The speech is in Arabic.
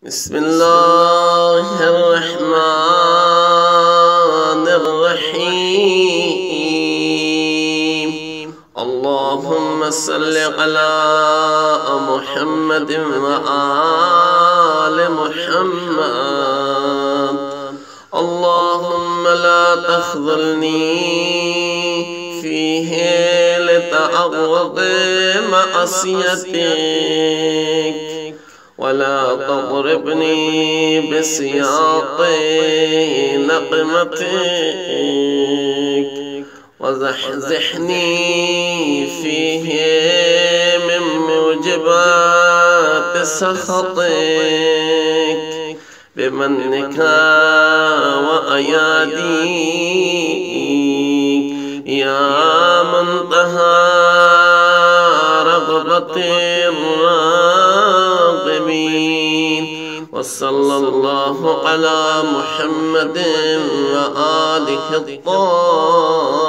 بسم الله الرحمن الرحيم. اللهم صل على محمد وآل محمد. اللهم لا تخذلني فيه لتعرض معصيتك، ولا تضربني بسياط نقمتك، وزحزحني فيه من موجبات سخطك بمنك وأياديك يا منتهى رغبة الراغبين. وصلى الله على محمد وآله الطاهرين.